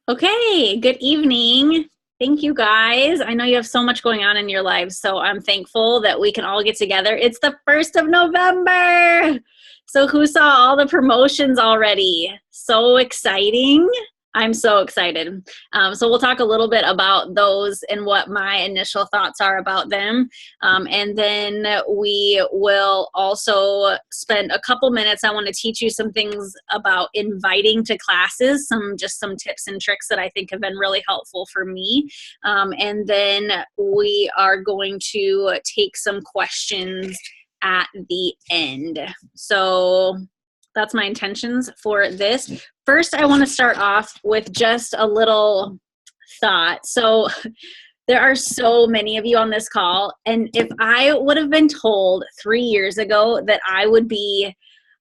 Okay, good evening. Thank you guys. I know you have so much going on in your lives, so I'm thankful that we can all get together. It's the 1st of November. So who saw all the promotions already? So exciting. I'm so excited. So we'll talk a little bit about those and what my initial thoughts are about them. And then we will also spend a couple minutes. I want to teach you some things about inviting to classes, some tips and tricks that I think have been really helpful for me. And then we are going to take some questions at the end. So that's my intentions for this. First, I want to start off with just a little thought. So there are so many of you on this call, and if I would have been told 3 years ago that I would be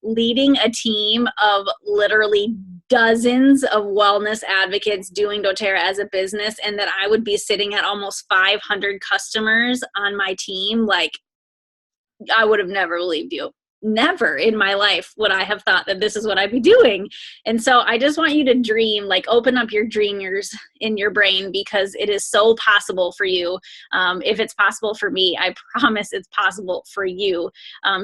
leading a team of literally dozens of wellness advocates doing doTERRA as a business, and that I would be sitting at almost 500 customers on my team, like, I would have never believed you. Never in my life would I have thought that this is what I'd be doing. And so I just want you to dream, like open up your dreamers in your brain, because it is so possible for you. If it's possible for me, I promise it's possible for you.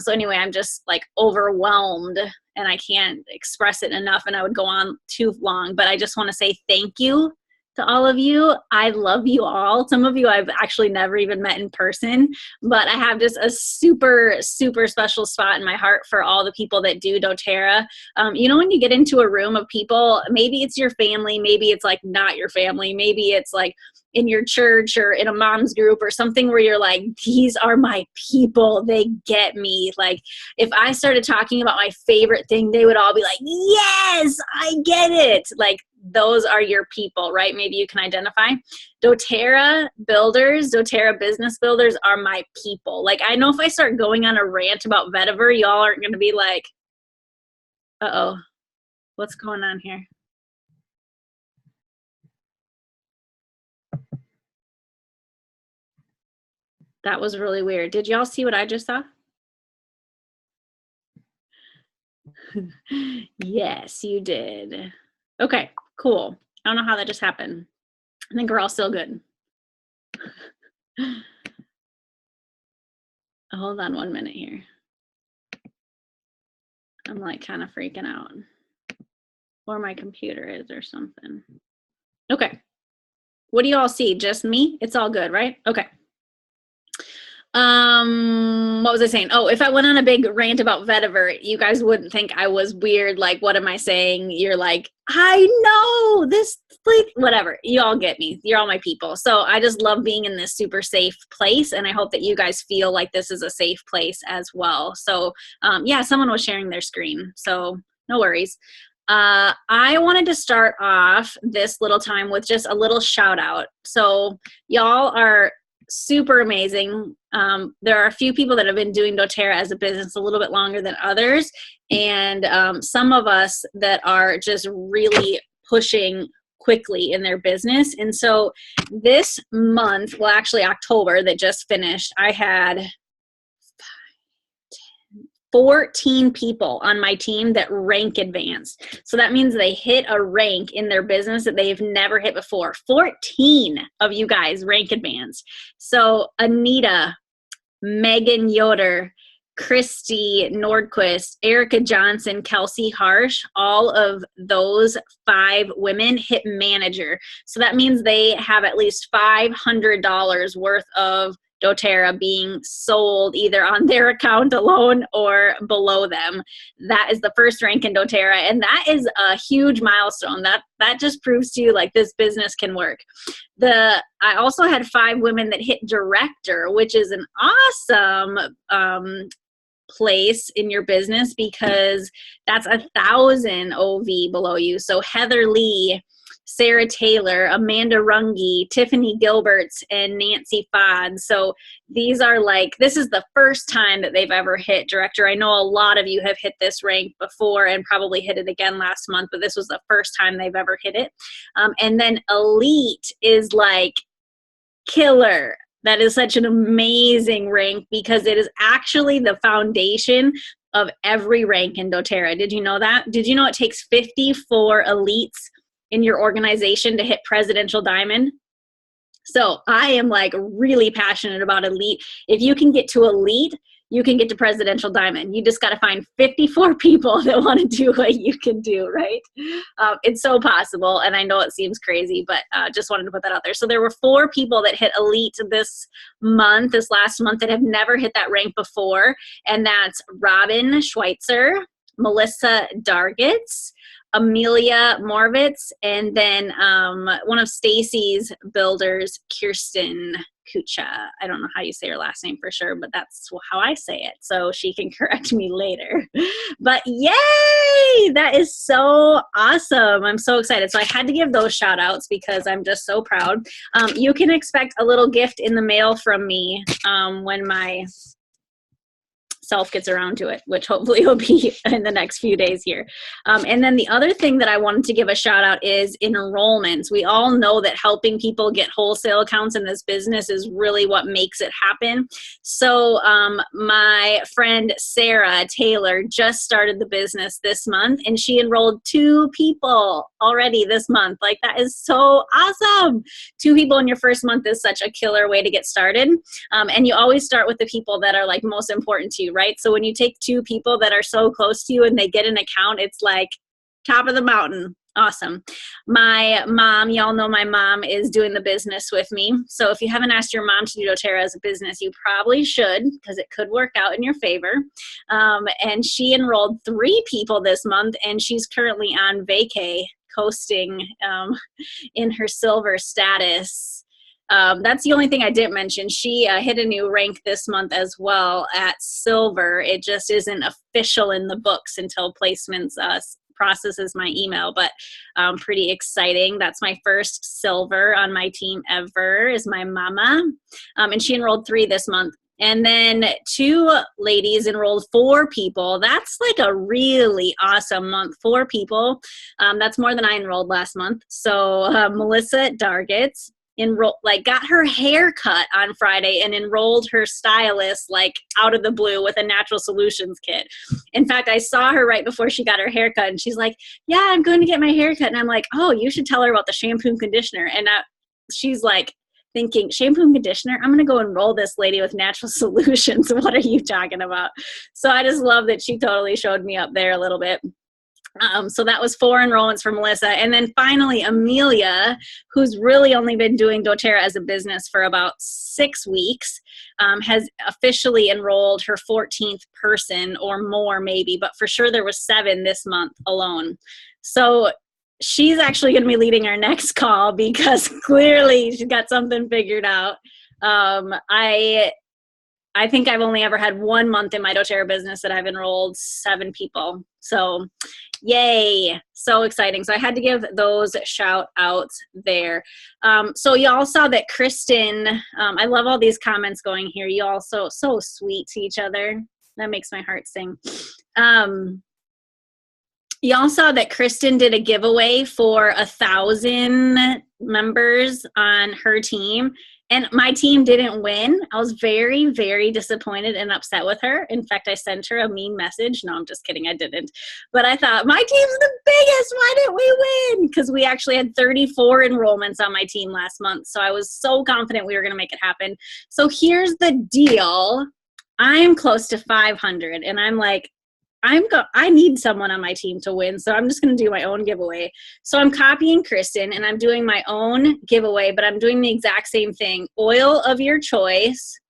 So anyway, I'm just like overwhelmed and I can't express it enough, and I would go on too long, but I just want to say thank you to all of you. I love you all. Some of you I've actually never even met in person, but I have just a super, super special spot in my heart for all the people that do doTERRA. You know, when you get into a room of people, maybe it's your family, maybe it's like not your family, maybe it's like in your church or in a mom's group or something where you're like, these are my people, they get me. Like if I started talking about my favorite thing, they would all be like, yes, I get it. Like those are your people, right? Maybe you can identify. doTERRA builders, doTERRA business builders are my people. Like I know if I start going on a rant about vetiver, y'all aren't going to be like, uh-oh, what's going on here? That was really weird. Did y'all see what I just saw? Yes, you did. Okay, cool. I don't know how that just happened. I think we're all still good. Hold on 1 minute here. I'm like kind of freaking out. Or my computer is or something. Okay. What do you all see? Just me? It's all good, right? Okay. What was I saying? Oh, if I went on a big rant about vetiver, you guys wouldn't think I was weird. Like, what am I saying? You're like, I know this, like, whatever. You all get me. You're all my people. So I just love being in this super safe place. And I hope that you guys feel like this is a safe place as well. So yeah, someone was sharing their screen. So no worries. I wanted to start off this little time with just a little shout out. So y'all are super amazing. There are a few people that have been doing doTERRA as a business a little bit longer than others, and some of us that are just really pushing quickly in their business. And so this month, well actually October that just finished, I had 14 people on my team that rank advanced. So that means they hit a rank in their business that they've never hit before. 14 of you guys rank advanced. So Anita, Megan Yoder, Christy Nordquist, Erica Johnson, Kelsey Harsh, all of those 5 women hit manager. So that means they have at least $500 worth of doTERRA being sold either on their account alone or below them. That is the first rank in doTERRA, and that is a huge milestone. That just proves to you like this business can work. I also had 5 women that hit director, which is an awesome place in your business because that's 1,000 OV below you. So Heather Lee, Sarah Taylor, Amanda Runge, Tiffany Gilberts, and Nancy Fodd. So these are like, this is the first time that they've ever hit director. I know a lot of you have hit this rank before and probably hit it again last month, but this was the first time they've ever hit it. And then elite is like killer. That is such an amazing rank because it is actually the foundation of every rank in doTERRA. Did you know that? Did you know it takes 54 elites in your organization to hit Presidential Diamond. So I am like really passionate about elite. If you can get to elite, you can get to Presidential Diamond. You just got to find 54 people that want to do what you can do, right? It's so possible, and I know it seems crazy, but just wanted to put that out there. So there were 4 people that hit elite this last month, that have never hit that rank before, and that's Robin Schweitzer, Melissa Dargitz, Amelia Morvitz, and then one of Stacy's builders, Kirsten Kucha. I don't know how you say her last name for sure, but that's how I say it. So she can correct me later. But yay! That is so awesome. I'm so excited. So I had to give those shout outs because I'm just so proud. You can expect a little gift in the mail from me when my self gets around to it, which hopefully will be in the next few days here. And then the other thing that I wanted to give a shout out is enrollments. We all know that helping people get wholesale accounts in this business is really what makes it happen. So my friend Sarah Taylor just started the business this month, and she enrolled 2 people already this month. Like, that is so awesome. 2 people in your first month is such a killer way to get started. And you always start with the people that are like most important to you, right? So when you take 2 people that are so close to you and they get an account, it's like top of the mountain. Awesome. My mom, y'all know my mom is doing the business with me. So if you haven't asked your mom to do doTERRA as a business, you probably should, because it could work out in your favor. And she enrolled 3 people this month, and she's currently on vacay, coasting in her silver status. That's the only thing I didn't mention. She hit a new rank this month as well at silver. It just isn't official in the books until placements processes my email, but pretty exciting. That's my first silver on my team ever, is my mama. And she enrolled 3 this month. And then 2 ladies enrolled 4 people. That's like a really awesome month. 4 people. That's more than I enrolled last month. So Melissa Dargitz got her hair cut on Friday and enrolled her stylist like out of the blue with a natural solutions kit. In fact, I saw her right before she got her hair cut, and she's like, yeah, I'm going to get my hair cut. And I'm like, oh, you should tell her about the shampoo and conditioner. And she's like thinking, shampoo and conditioner? I'm going to go enroll this lady with natural solutions. What are you talking about? So I just love that she totally showed me up there a little bit. So that was 4 enrollments for Melissa. And then finally, Amelia, who's really only been doing doTERRA as a business for about 6 weeks, has officially enrolled her 14th person or more maybe, but for sure there was 7 this month alone. So she's actually going to be leading our next call because clearly she's got something figured out. I think I've only ever had 1 month in my doTERRA business that I've enrolled 7 people. So yay, so exciting. So I had to give those shout outs there. So y'all saw that Kristen, I love all these comments going here. You all so sweet to each other. That makes my heart sing. Y'all saw that Kristen did a giveaway for 1,000 members on her team. And my team didn't win. I was very, very disappointed and upset with her. In fact, I sent her a mean message. No, I'm just kidding. I didn't. But I thought, my team's the biggest. Why didn't we win? Because we actually had 34 enrollments on my team last month. So I was so confident we were going to make it happen. So here's the deal. I'm close to 500. And I'm like, I need someone on my team to win, so I'm just going to do my own giveaway. So I'm copying Kristen, and I'm doing my own giveaway, but I'm doing the exact same thing. Oil of your choice,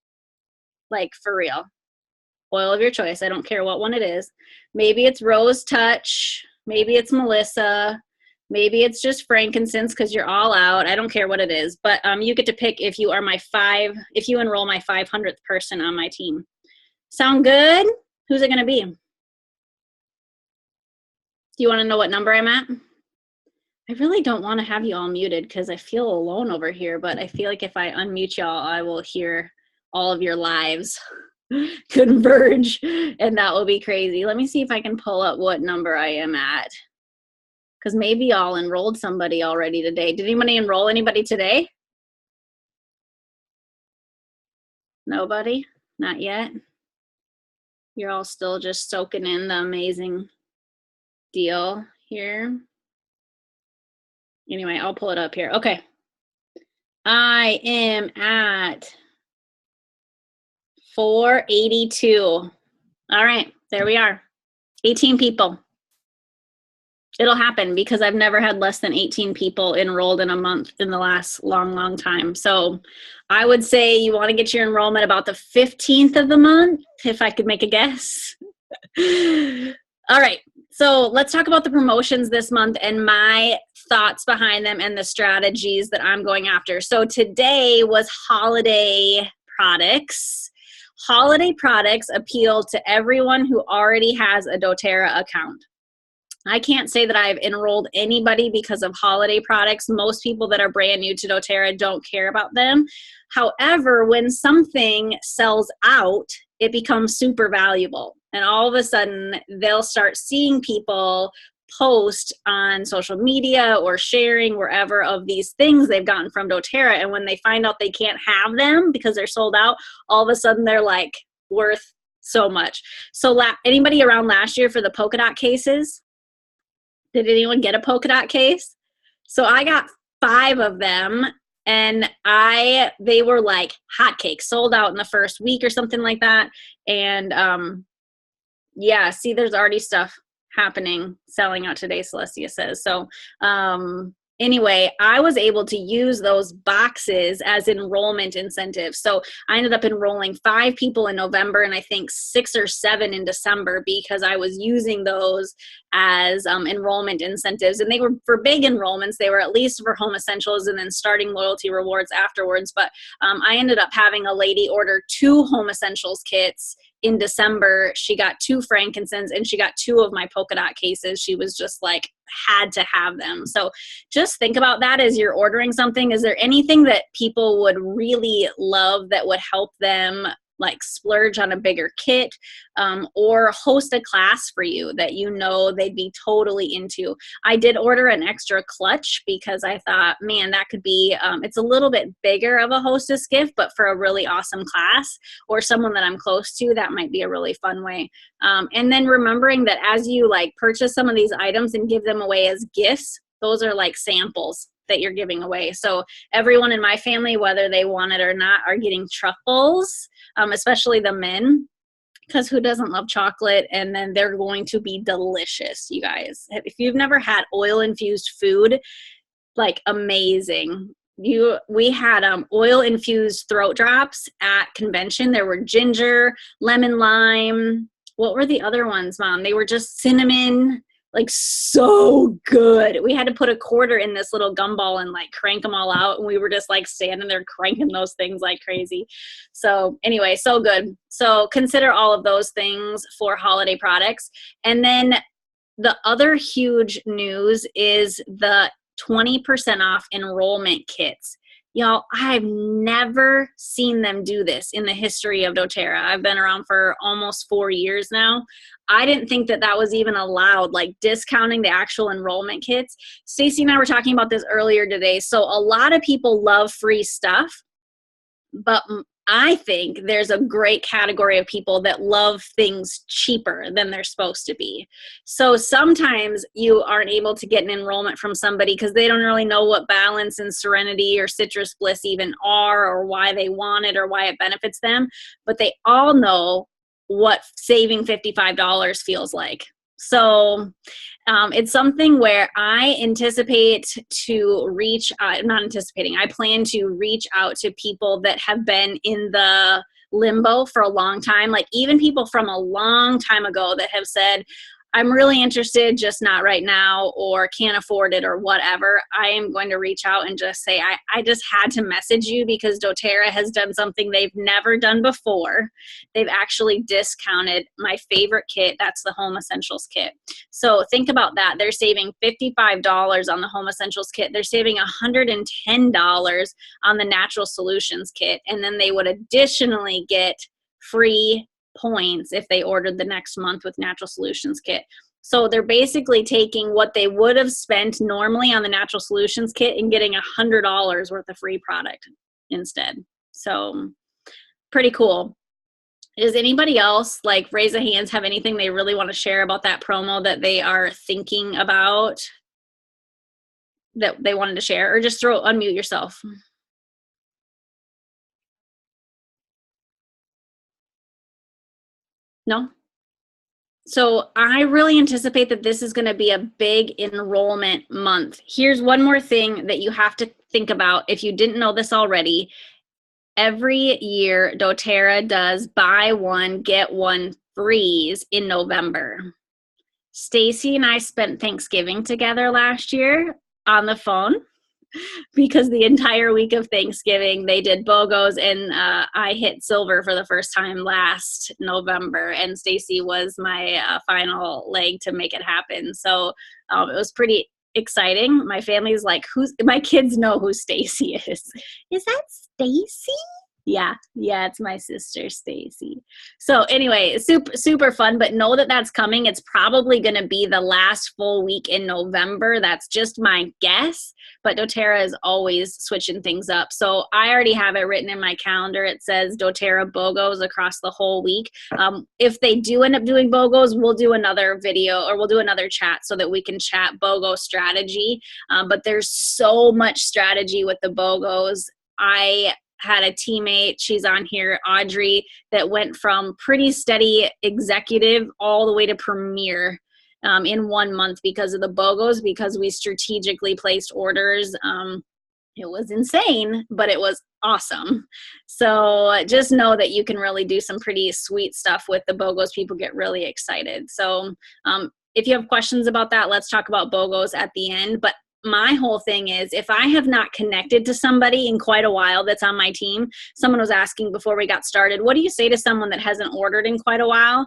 like for real. Oil of your choice. I don't care what one it is. Maybe it's Rose Touch. Maybe it's Melissa. Maybe it's just frankincense because you're all out. I don't care what it is, but you get to pick if you are if you enroll my 500th person on my team. Sound good? Who's it going to be? Do you want to know what number I'm at? I really don't want to have you all muted because I feel alone over here, but I feel like if I unmute y'all, I will hear all of your lives converge, and that will be crazy. Let me see if I can pull up what number I am at, because maybe y'all enrolled somebody already today. Did anybody enroll anybody today? Nobody? Not yet? You're all still just soaking in the amazing deal here. Anyway, I'll pull it up here. Okay. I am at 482. All right, there we are. 18 people. It'll happen because I've never had less than 18 people enrolled in a month in the last long time. So I would say you want to get your enrollment about the 15th of the month, if I could make a guess. All right. So let's talk about the promotions this month and my thoughts behind them and the strategies that I'm going after. So today was holiday products. Holiday products appeal to everyone who already has a doTERRA account. I can't say that I've enrolled anybody because of holiday products. Most people that are brand new to doTERRA don't care about them. However, when something sells out, it becomes super valuable. And all of a sudden, they'll start seeing people post on social media or sharing wherever of these things they've gotten from doTERRA. And when they find out they can't have them because they're sold out, all of a sudden they're like worth so much. So anybody around last year for the polka dot cases? Did anyone get a polka dot case? So I got 5 of them, and they were like hotcakes, sold out in the first week or something like that. And yeah, see, there's already stuff happening, selling out today, Celestia says. So anyway, I was able to use those boxes as enrollment incentives. So I ended up enrolling 5 people in November and I think 6 or 7 in December because I was using those as enrollment incentives. And they were for big enrollments. They were at least for home essentials and then starting loyalty rewards afterwards. But I ended up having a lady order 2 home essentials kits in December. She got 2 frankincense and she got 2 of my polka dot cases. She was just like, had to have them. So just think about that as you're ordering something. Is there anything that people would really love that would help them like splurge on a bigger kit or host a class for you that you know they'd be totally into? I did order an extra clutch because I thought, man, that could be, it's a little bit bigger of a hostess gift, but for a really awesome class or someone that I'm close to, that might be a really fun way. And then remembering that as you like purchase some of these items and give them away as gifts, those are like samples that you're giving away. So everyone in my family, whether they want it or not, are getting truffles, especially the men, because who doesn't love chocolate? And then they're going to be delicious, you guys. If you've never had oil-infused food, like amazing. We had oil-infused throat drops at convention. There were ginger, lemon, lime. What were the other ones, Mom? They were just cinnamon, like so good. We had to put a quarter in this little gumball and like crank them all out. And we were just like standing there cranking those things like crazy. So anyway, so good. So consider all of those things for holiday products. And then the other huge news is the 20% off enrollment kits. Y'all, I've never seen them do this in the history of doTERRA. I've been around for almost 4 years now. I didn't think that that was even allowed, like discounting the actual enrollment kits. Stacy and I were talking about this earlier today. So a lot of people love free stuff, but I think there's a great category of people that love things cheaper than they're supposed to be. So sometimes you aren't able to get an enrollment from somebody because they don't really know what Balance and Serenity or Citrus Bliss even are, or why they want it or why it benefits them. But they all know what saving $55 feels like. So it's something where I anticipate to reach, not anticipating, I plan to reach out to people that have been in the limbo for a long time, like even people from a long time ago that have said, I'm really interested, just not right now, or can't afford it, or whatever. I am going to reach out and just say, I just had to message you because doTERRA has done something they've never done before. They've actually discounted my favorite kit. That's the Home Essentials kit. So think about that. They're saving $55 on the Home Essentials kit. They're saving $110 on the Natural Solutions kit. And then they would additionally get free points if they ordered the next month with Natural Solutions kit. So they're basically taking what they would have spent normally on the Natural Solutions kit and getting $100 worth of free product instead. So pretty cool. Does anybody else, like, raise their hands, have anything they really want to share about that promo that they are thinking about? that they wanted to share, or just unmute yourself. No? So I really anticipate that this is going to be a big enrollment month. Here's one more thing that you have to think about if you didn't know this already. Every year, doTERRA does buy one, get one freeze in November. Stacy and I spent Thanksgiving together last year on the phone because the entire week of Thanksgiving they did BOGOs, and I hit silver for the first time last November, and Stacy was my final leg to make it happen. So it was pretty exciting. My family's like, my kids know who Stacy is. Is that Stacy? Yeah, it's my sister Stacy. So anyway, super fun, but know that that's coming. It's probably going to be the last full week in November. That's just my guess, but doTERRA is always switching things up. So I already have it written in my calendar. It says doTERRA BOGOs across the whole week. If they do end up doing BOGOs, we'll do another video, or we'll do another chat so that we can chat BOGO strategy. But there's so much strategy with the BOGOs. I had a teammate, she's on here, Audrey, that went from pretty steady executive all the way to premier in 1 month because of the BOGOs, because we strategically placed orders. It was insane, but it was awesome. So just know that you can really do some pretty sweet stuff with the BOGOs. People get really excited. So if you have questions about that, let's talk about BOGOs at the end. But my whole thing is, if I have not connected to somebody in quite a while that's on my team, someone was asking before we got started, what do you say to someone that hasn't ordered in quite a while?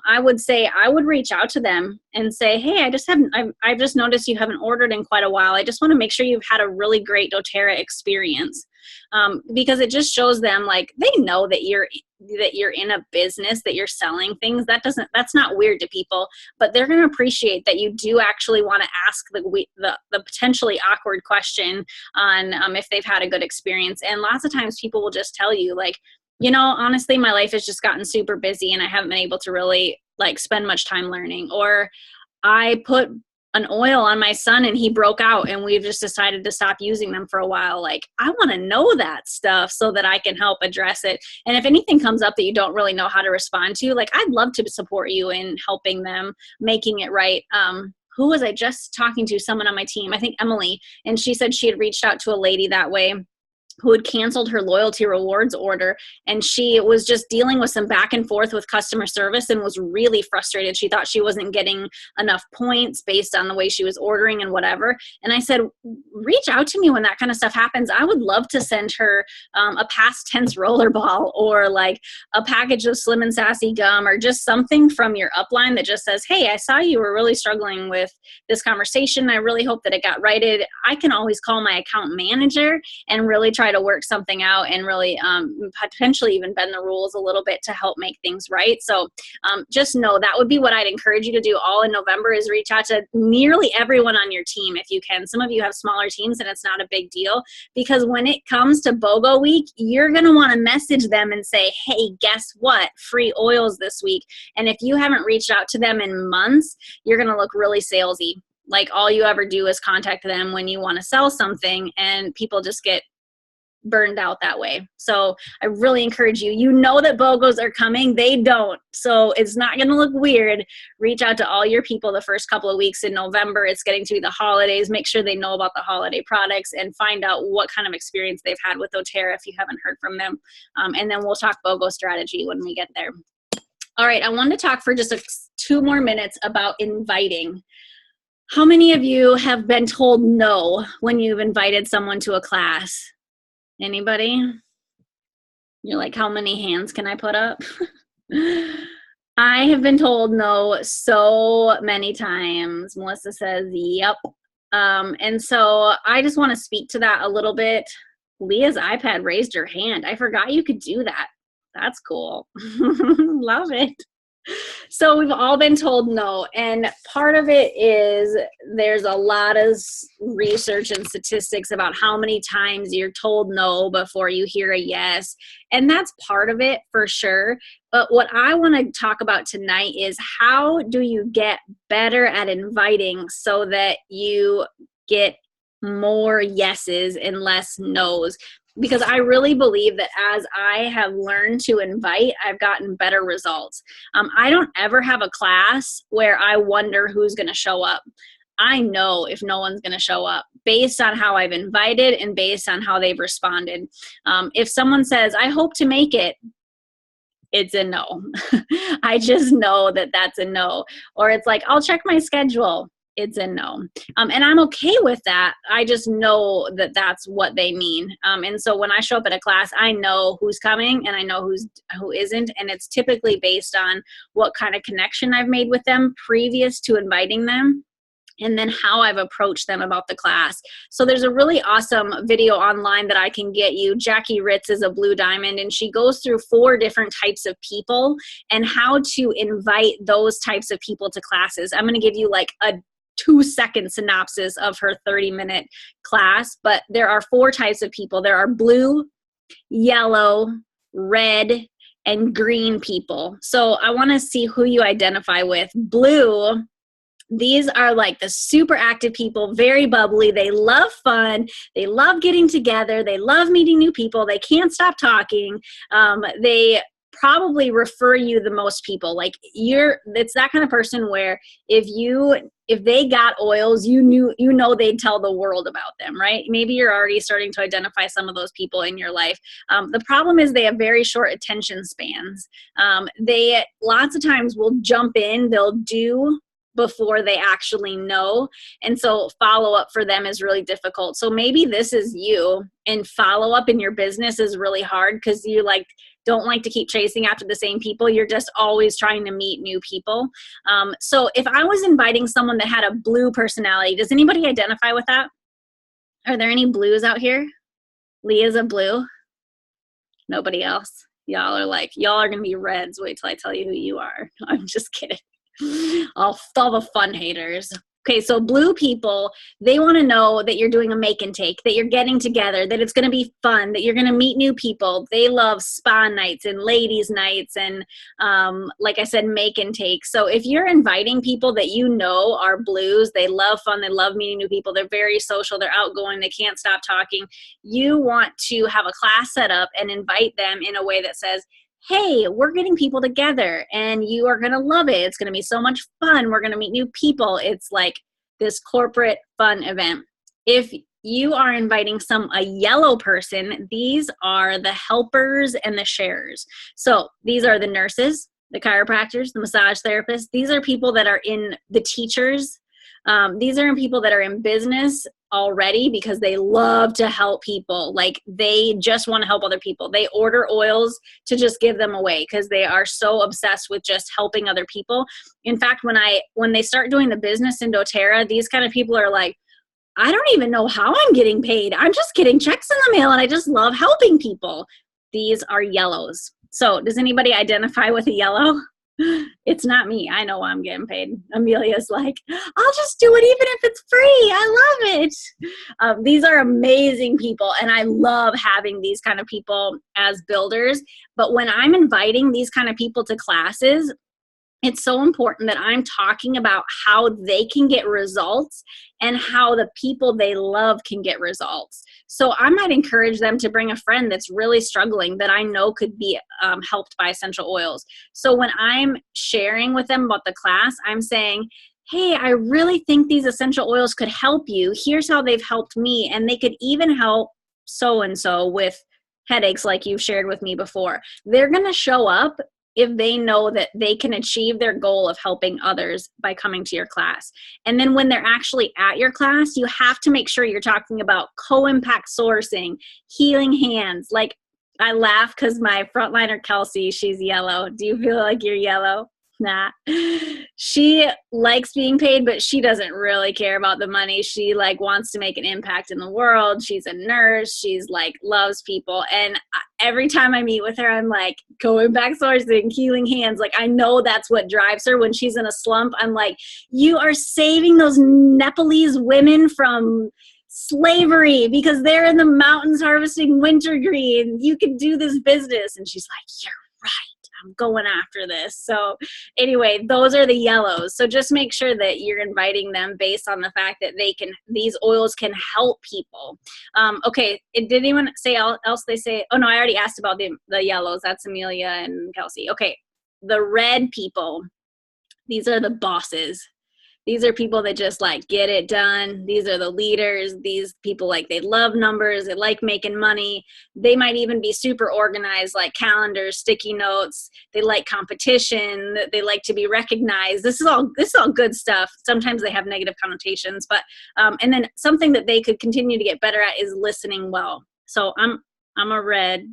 I would say I would reach out to them and say, hey, I've just noticed you haven't ordered in quite a while. I just want to make sure you've had a really great doTERRA experience. Because it just shows them, like, they know that you're in a business, that you're selling things. That's not weird to people, but they're going to appreciate that you do actually want to ask the potentially awkward question on if they've had a good experience. And lots of times people will just tell you, like, honestly, my life has just gotten super busy and I haven't been able to really spend much time learning, or I put an oil on my son and he broke out and we've just decided to stop using them for a while. Like, I want to know that stuff so that I can help address it. And if anything comes up that you don't really know how to respond to, I'd love to support you in helping them, making it right. Who was I just talking to? Someone on my team, I think Emily, and she said she had reached out to a lady that way who had canceled her loyalty rewards order, and she was just dealing with some back and forth with customer service and was really frustrated. She thought she wasn't getting enough points based on the way she was ordering and whatever. And I said, reach out to me when that kind of stuff happens. I would love to send her a past tense rollerball, or a package of Slim and Sassy gum, or just something from your upline that just says, hey, I saw you were really struggling with this conversation. I really hope that it got righted. I can always call my account manager and really try to work something out and really potentially even bend the rules a little bit to help make things right. So just know that would be what I'd encourage you to do all in November, is reach out to nearly everyone on your team if you can. Some of you have smaller teams and it's not a big deal, because when it comes to BOGO week, you're going to want to message them and say, hey, guess what? Free oils this week. And if you haven't reached out to them in months, you're going to look really salesy. Like, all you ever do is contact them when you want to sell something, and people just get burned out that way. So I really encourage you, that BOGOs are coming. They don't. So it's not going to look weird. Reach out to all your people the first couple of weeks in November. It's getting to be the holidays. Make sure they know about the holiday products and find out what kind of experience they've had with doTERRA if you haven't heard from them. And then we'll talk BOGO strategy when we get there. All right. I wanted to talk for just 2 more minutes about inviting. How many of you have been told no when you've invited someone to a class? Anybody? You're like, how many hands can I put up? I have been told no so many times. Melissa says, yep. And so I just want to speak to that a little bit. Leah's iPad raised her hand. I forgot you could do that. That's cool. Love it. So we've all been told no, and part of it is there's a lot of research and statistics about how many times you're told no before you hear a yes, and that's part of it for sure. But what I want to talk about tonight is, how do you get better at inviting so that you get more yeses and less nos, because I really believe that as I have learned to invite, I've gotten better results. I don't ever have a class where I wonder who's going to show up. I know if no one's going to show up based on how I've invited and based on how they've responded. If someone says, I hope to make it, it's a no. I just know that that's a no. Or it's like, I'll check my schedule. It's a no. And I'm okay with that. I just know that that's what they mean. And so when I show up at a class, I know who's coming and I know who isn't. And it's typically based on what kind of connection I've made with them previous to inviting them, and then how I've approached them about the class. So there's a really awesome video online that I can get you. Jackie Ritz is a Blue Diamond, and she goes through 4 different types of people and how to invite those types of people to classes. I'm going to give you like a 2-second synopsis of her 30-minute class, but there are 4 types of people. There are blue, yellow, red, and green people. So I want to see who you identify with. Blue, these are like the super active people, very bubbly. They love fun. They love getting together. They love meeting new people. They can't stop talking. They probably refer you the most people. Like it's that kind of person where if they got oils, you know they'd tell the world about them, right? Maybe you're already starting to identify some of those people in your life. The problem is they have very short attention spans. They lots of times will jump in, they'll do before they actually know. And so follow up for them is really difficult. So maybe this is you, and follow up in your business is really hard because you don't like to keep chasing after the same people. You're just always trying to meet new people. So if I was inviting someone that had a blue personality, does anybody identify with that? Are there any blues out here? Leah's a blue. Nobody else. Y'all are going to be reds. Wait till I tell you who you are. No, I'm just kidding. All the fun haters. Okay, so blue people, they want to know that you're doing a make and take, that you're getting together, that it's going to be fun, that you're going to meet new people. They love spa nights and ladies nights and, like I said, make and take. So if you're inviting people that you know are blues, they love fun, they love meeting new people, they're very social, they're outgoing, they can't stop talking, you want to have a class set up and invite them in a way that says, hey, we're getting people together and you are going to love it. It's going to be so much fun. We're going to meet new people. It's like this corporate fun event. If you are inviting a yellow person, these are the helpers and the sharers. So these are the nurses, the chiropractors, the massage therapists. These are people that are in the teachers. These are people that are in business already because they love to help people. Like they just want to help other people. They order oils to just give them away because they are so obsessed with just helping other people. In fact, when they start doing the business in doTERRA, these kind of people are like, I don't even know how I'm getting paid. I'm just getting checks in the mail and I just love helping people. These are yellows. So does anybody identify with a yellow? It's not me. I know I'm getting paid. Amelia's like, I'll just do it even if it's free. I love it. These are amazing people. And I love having these kind of people as builders. But when I'm inviting these kind of people to classes, it's so important that I'm talking about how they can get results and how the people they love can get results. So I might encourage them to bring a friend that's really struggling that I know could be helped by essential oils. So when I'm sharing with them about the class, I'm saying, hey, I really think these essential oils could help you. Here's how they've helped me. And they could even help so-and-so with headaches like you've shared with me before. They're going to show up if they know that they can achieve their goal of helping others by coming to your class. And then when they're actually at your class, you have to make sure you're talking about co-impact sourcing, healing hands. Like I laugh because my frontliner, Kelsey, she's yellow. Do you feel like you're yellow? Nah. She likes being paid, but she doesn't really care about the money. She wants to make an impact in the world. She's a nurse. She's loves people. And every time I meet with her, I'm like, going back sourcing, healing hands. I know that's what drives her when she's in a slump. I'm like, you are saving those Nepalese women from slavery because they're in the mountains harvesting wintergreen. You can do this business. And she's like, you're right. I'm going after this. So anyway, those are the yellows. So just make sure that you're inviting them based on the fact that these oils can help people. Okay, did anyone say else they say? Oh no, I already asked about the yellows. That's Amelia and Kelsey. Okay, the red people, these are the bosses. These are people that just like get it done. These are the leaders. These people, like, they love numbers. They like making money. They might even be super organized, like calendars, sticky notes. They like competition. They like to be recognized. This is all good stuff. Sometimes they have negative connotations, but and then something that they could continue to get better at is listening well. So I'm a red.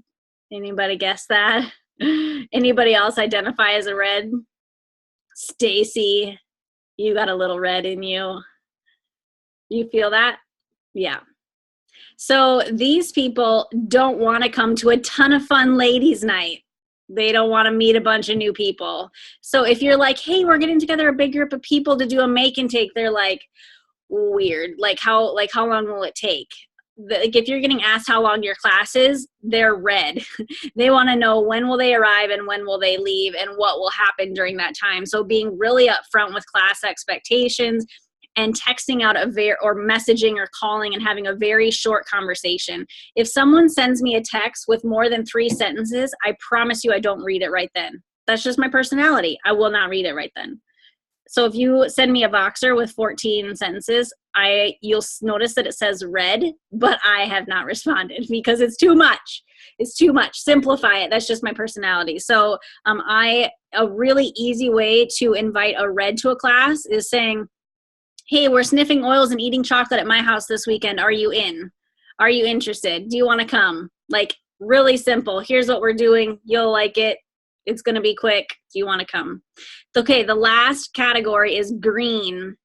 Anybody guess that? Anybody else identify as a red? Stacy. You got a little red in you. You feel that? Yeah. So these people don't want to come to a ton of fun ladies' night. They don't want to meet a bunch of new people. So if you're like, hey, we're getting together a big group of people to do a make and take, they're like, weird. Like how long will it take? Like if you're getting asked how long your class is, they're red. They want to know when will they arrive and when will they leave and what will happen during that time. So being really upfront with class expectations and texting out or messaging or calling and having a very short conversation. If someone sends me a text with more than 3 sentences, I promise you I don't read it right then. That's just my personality. I will not read it right then. So if you send me a Voxer with 14 sentences, you'll notice that it says red, but I have not responded because it's too much. It's too much. Simplify it. That's just my personality. So a really easy way to invite a red to a class is saying, hey, we're sniffing oils and eating chocolate at my house this weekend. Are you in? Are you interested? Do you want to come? Like, really simple. Here's what we're doing. You'll like it. It's going to be quick. Do you want to come? Okay, the last category is green.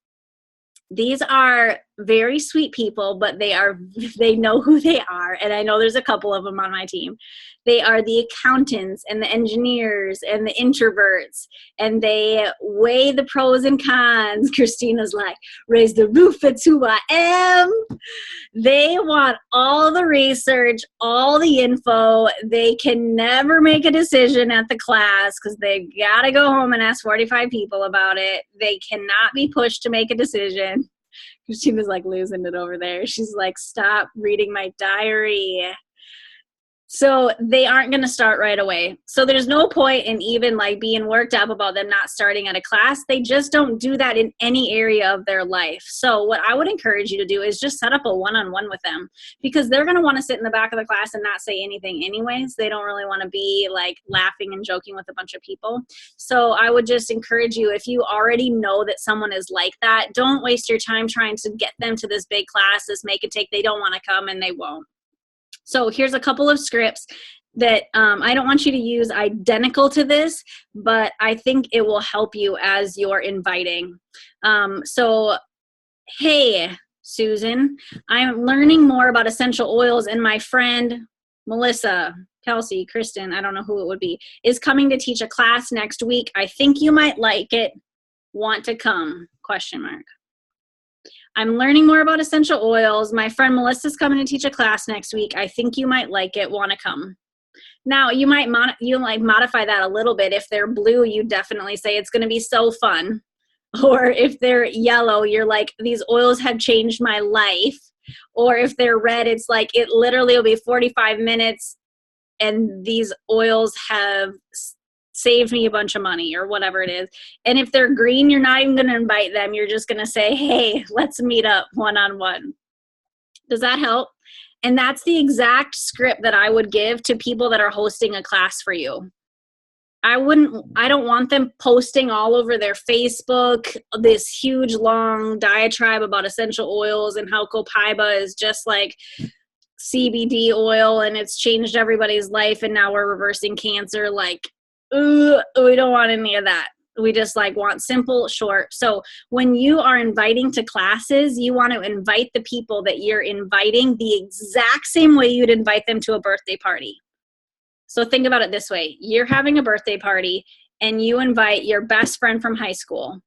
These are very sweet people, but they know who they are. And I know there's a couple of them on my team. They are the accountants and the engineers and the introverts, and they weigh the pros and cons. Christina's like, raise the roof, it's who I am. They want all the research, all the info. They can never make a decision at the class because they got to go home and ask 45 people about it. They cannot be pushed to make a decision. Christina's like losing it over there. She's like, stop reading my diary. So they aren't going to start right away. So there's no point in even like being worked up about them not starting at a class. They just don't do that in any area of their life. So what I would encourage you to do is just set up a one-on-one with them, because they're going to want to sit in the back of the class and not say anything anyways. They don't really want to be like laughing and joking with a bunch of people. So I would just encourage you, if you already know that someone is like that, don't waste your time trying to get them to this big class, this make and take. They don't want to come and they won't. So here's a couple of scripts that I don't want you to use identical to this, but I think it will help you as you're inviting. So, hey, Susan, I'm learning more about essential oils, and my friend Melissa, Kelsey, Kristen, I don't know who it would be, is coming to teach a class next week. I think you might like it. Want to come? ? I'm learning more about essential oils. My friend Melissa's coming to teach a class next week. I think you might like it. Want to come? Now, you might modify that a little bit. If they're blue, you definitely say it's going to be so fun. Or if they're yellow, you're like, these oils have changed my life. Or if they're red, it's like, it literally will be 45 minutes and these oils have saved me a bunch of money, or whatever it is. And if they're green, you're not even going to invite them. You're just going to say, hey, let's meet up one-on-one. Does that help? And that's the exact script that I would give to people that are hosting a class for you. I don't want them posting all over their Facebook this huge long diatribe about essential oils and how copaiba is just like CBD oil and it's changed everybody's life and now we're reversing cancer. Like, we don't want any of that. We just like want simple, short. So when you are inviting to classes, you want to invite the people that you're inviting the exact same way you'd invite them to a birthday party. So think about it this way. You're having a birthday party and you invite your best friend from high school.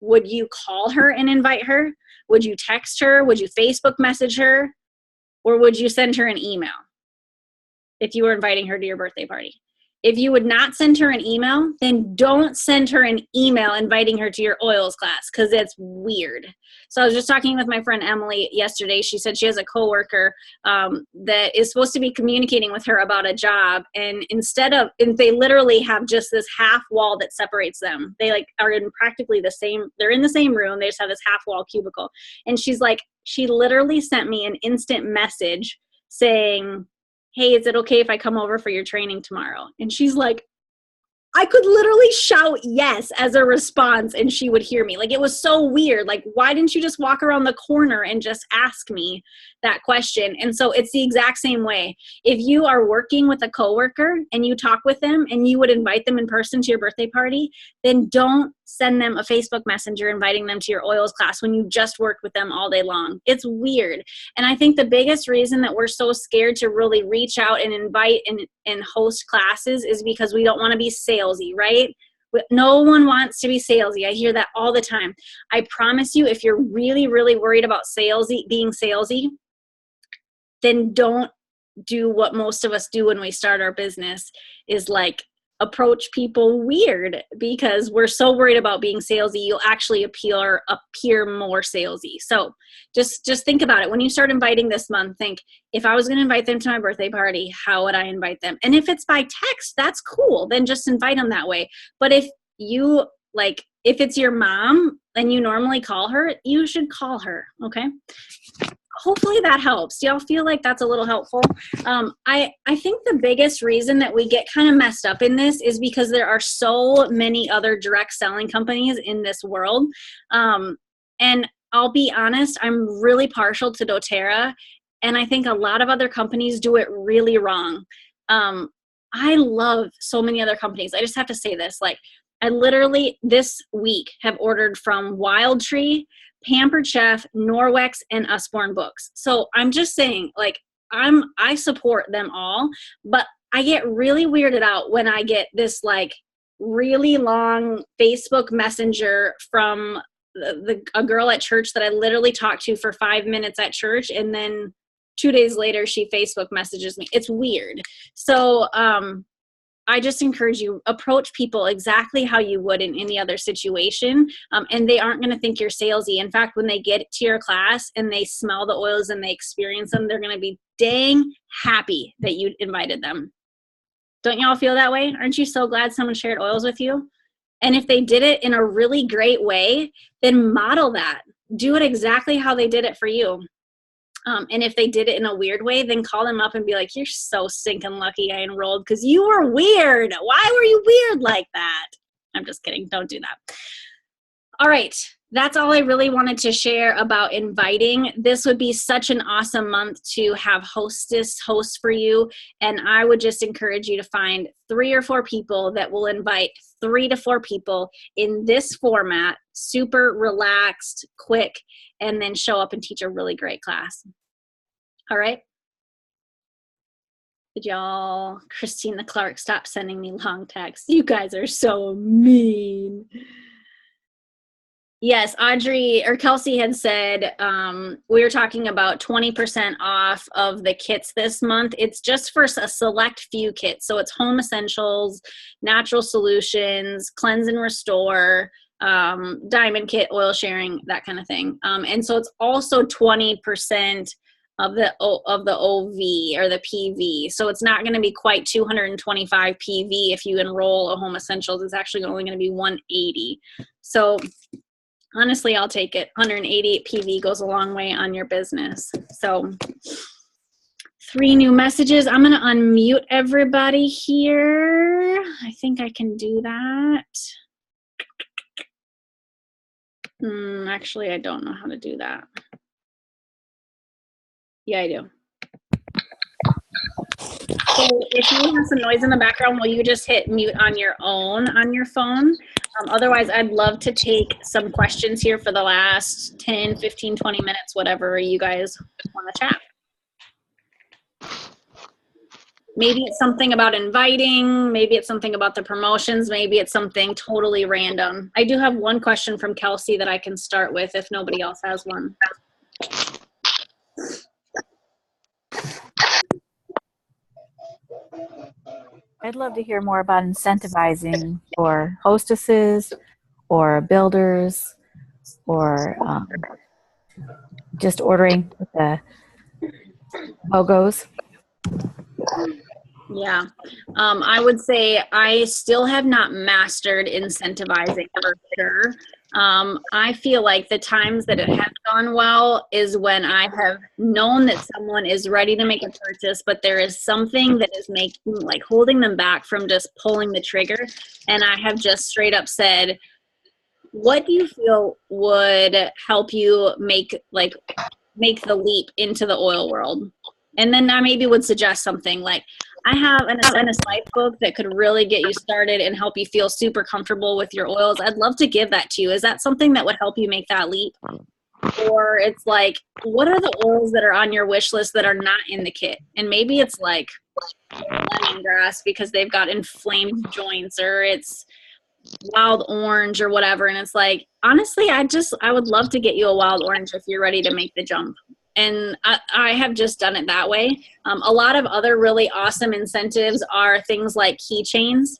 Would you call her and invite her? Would you text her? Would you Facebook message her? Or would you send her an email if you were inviting her to your birthday party? If you would not send her an email, then don't send her an email inviting her to your oils class, because it's weird. So I was just talking with my friend Emily yesterday. She said she has a coworker that is supposed to be communicating with her about a job, and they literally have just this half wall that separates them. They like are in practically the same, they're in the same room, they just have this half wall cubicle. And she's like, she literally sent me an instant message saying, hey, is it okay if I come over for your training tomorrow? And she's like, I could literally shout yes as a response and she would hear me. Like, it was so weird. Like, why didn't you just walk around the corner and just ask me that question? And so it's the exact same way. If you are working with a coworker and you talk with them and you would invite them in person to your birthday party, then don't send them a Facebook Messenger inviting them to your oils class when you just worked with them all day long. It's weird. And I think the biggest reason that we're so scared to really reach out and invite and host classes is because we don't want to be salesy, right? No one wants to be salesy. I hear that all the time. I promise you, if you're really, really worried about being salesy, then don't do what most of us do when we start our business, is like approach people weird, because we're so worried about being salesy, you'll actually appear more salesy. So just think about it. When you start inviting this month, think, if I was going to invite them to my birthday party, how would I invite them? And if it's by text, that's cool. Then just invite them that way. But if it's your mom and you normally call her, you should call her. Okay. Hopefully that helps. Do y'all feel like that's a little helpful? I think the biggest reason that we get kind of messed up in this is because there are so many other direct selling companies in this world. And I'll be honest, I'm really partial to doTERRA, and I think a lot of other companies do it really wrong. I love so many other companies. I just have to say this, like, I literally this week have ordered from Wild Tree, Pampered Chef, Norwex, and Usborne Books. So I'm just saying, like, I support them all, but I get really weirded out when I get this like really long Facebook Messenger from a girl at church that I literally talked to for 5 minutes at church, and then 2 days later she Facebook messages me. It's weird. So I just encourage you, approach people exactly how you would in any other situation, and they aren't going to think you're salesy. In fact, when they get to your class and they smell the oils and they experience them, they're going to be dang happy that you invited them. Don't y'all feel that way? Aren't you so glad someone shared oils with you? And if they did it in a really great way, then model that. Do it exactly how they did it for you. And if they did it in a weird way, then call them up and be like, you're so stinking lucky I enrolled because you were weird. Why were you weird like that? I'm just kidding. Don't do that. All right. That's all I really wanted to share about inviting. This would be such an awesome month to have host for you. And I would just encourage you to find 3 or 4 people that will invite 3 to 4 people in this format, super relaxed, quick, and then show up and teach a really great class. All right. Did y'all, Christina Clark, stop sending me long texts? You guys are so mean. Yes, Audrey or Kelsey had said we were talking about 20% off of the kits this month. It's just for a select few kits. So it's home essentials, natural solutions, cleanse and restore, diamond kit, oil sharing, that kind of thing. And so it's also 20% of the OV or the PV. So it's not going to be quite 225 PV if you enroll a home essentials. It's actually only going to be 180. So honestly, I'll take it. 188 PV goes a long way on your business. So 3 new messages. I'm going to unmute everybody here. I think I can do that. Actually, I don't know how to do that. Yeah, I do. So if you have some noise in the background, will you just hit mute on your own on your phone? Otherwise, I'd love to take some questions here for the last 10, 15, 20 minutes, whatever you guys want to chat. Maybe it's something about inviting. Maybe it's something about the promotions. Maybe it's something totally random. I do have one question from Kelsey that I can start with if nobody else has one. I'd love to hear more about incentivizing for hostesses or builders or just ordering with the logos. Yeah. I would say I still have not mastered incentivizing for sure. I feel like the times that it has gone well is when I have known that someone is ready to make a purchase, but there is something that is holding them back from just pulling the trigger. And I have just straight up said, what do you feel would help you make the leap into the oil world? And then I maybe would suggest something like, I have an Apprentice Life book that could really get you started and help you feel super comfortable with your oils. I'd love to give that to you. Is that something that would help you make that leap? Or it's like, what are the oils that are on your wish list that are not in the kit? And maybe it's like lemongrass because they've got inflamed joints, or it's wild orange or whatever. And it's like, honestly, I would love to get you a wild orange if you're ready to make the jump. And I have just done it that way. A lot of other really awesome incentives are things like keychains.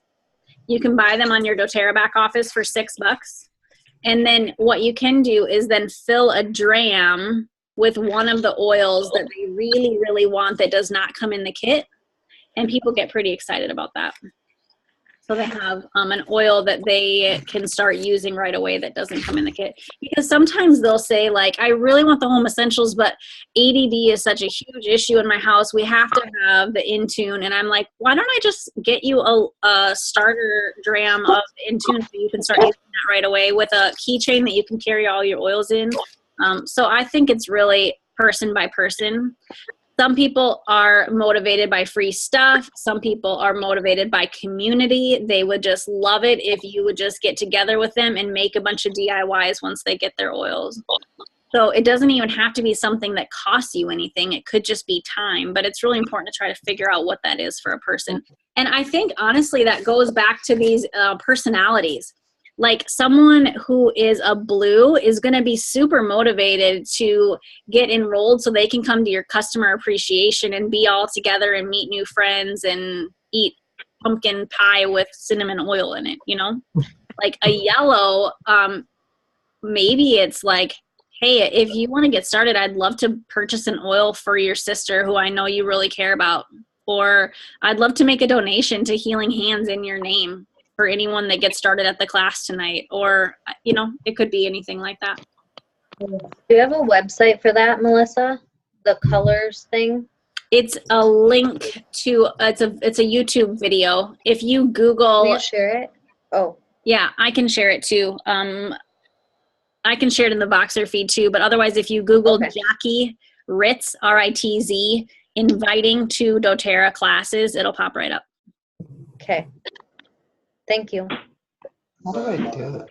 You can buy them on your doTERRA back office for $6. And then what you can do is then fill a dram with one of the oils that they really, really want that does not come in the kit. And people get pretty excited about that. So they have an oil that they can start using right away that doesn't come in the kit. Because sometimes they'll say, like, I really want the home essentials, but ADD is such a huge issue in my house. We have to have the Intune. And I'm like, why don't I just get you a starter dram of Intune so you can start using that right away with a keychain that you can carry all your oils in. So I think it's really person by person. Some people are motivated by free stuff. Some people are motivated by community. They would just love it if you would just get together with them and make a bunch of DIYs once they get their oils. So it doesn't even have to be something that costs you anything. It could just be time, but it's really important to try to figure out what that is for a person. And I think, honestly, that goes back to these personalities. Like, someone who is a blue is going to be super motivated to get enrolled so they can come to your customer appreciation and be all together and meet new friends and eat pumpkin pie with cinnamon oil in it, you know? Like a yellow, maybe it's like, hey, if you want to get started, I'd love to purchase an oil for your sister who I know you really care about. Or I'd love to make a donation to Healing Hands in your name for anyone that gets started at the class tonight. Or, you know, it could be anything like that. Do you have a website for that, Melissa? The colors thing? It's a link to, it's a YouTube video. If you Google. Will you share it? Oh. Yeah, I can share it too. I can share it in the Voxer feed too, but otherwise if you Google Jackie Ritz, R-I-T-Z, inviting to doTERRA classes, it'll pop right up. Okay. Thank you. How do I do it?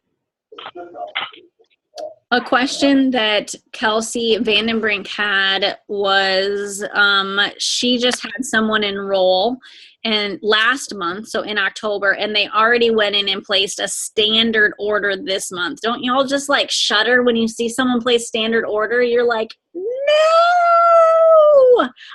A question that Kelsey Vandenbrink had was she just had someone enroll and last month, so in October, and they already went in and placed a standard order this month. Don't y'all just like shudder when you see someone place standard order? You're like, no,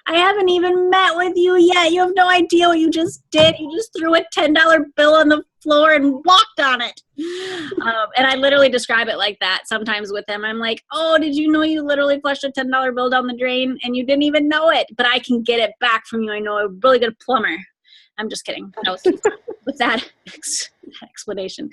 I haven't even met with you yet. You have no idea what you just did. You just threw a $10 bill on the floor and walked on it. And I literally describe it like that sometimes with them. I'm like, oh, did you know you literally flushed a $10 bill down the drain and you didn't even know it? But I can get it back from you. I know a really good plumber. I'm just kidding. That was with that explanation.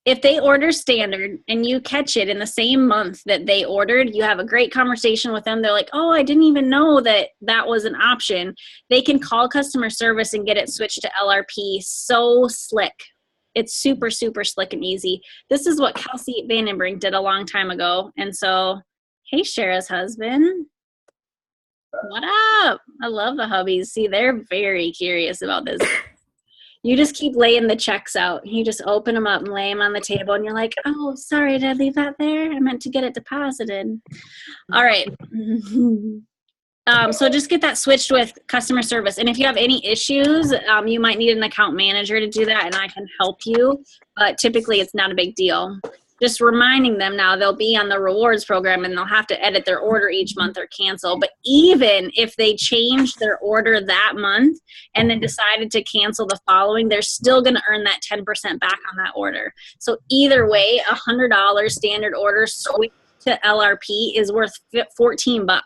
If they order standard and you catch it in the same month that they ordered, you have a great conversation with them. They're like, oh, I didn't even know that that was an option. They can call customer service and get it switched to LRP. So slick. It's super, super slick and easy. This is what Kelsey Vandenbrink did a long time ago. And so, hey, Shara's husband. What up? I love the hubbies. See, they're very curious about this. You just keep laying the checks out. You just open them up and lay them on the table, and you're like, oh, sorry, did I leave that there? I meant to get it deposited. All right. So just get that switched with customer service. And if you have any issues, you might need an account manager to do that, and I can help you. But typically, it's not a big deal. just reminding them now they'll be on the rewards program and they'll have to edit their order each month or cancel. But even if they change their order that month and then decided to cancel the following, they're still going to earn that 10% back on that order. So either way, $100 standard order switch to LRP is worth $14,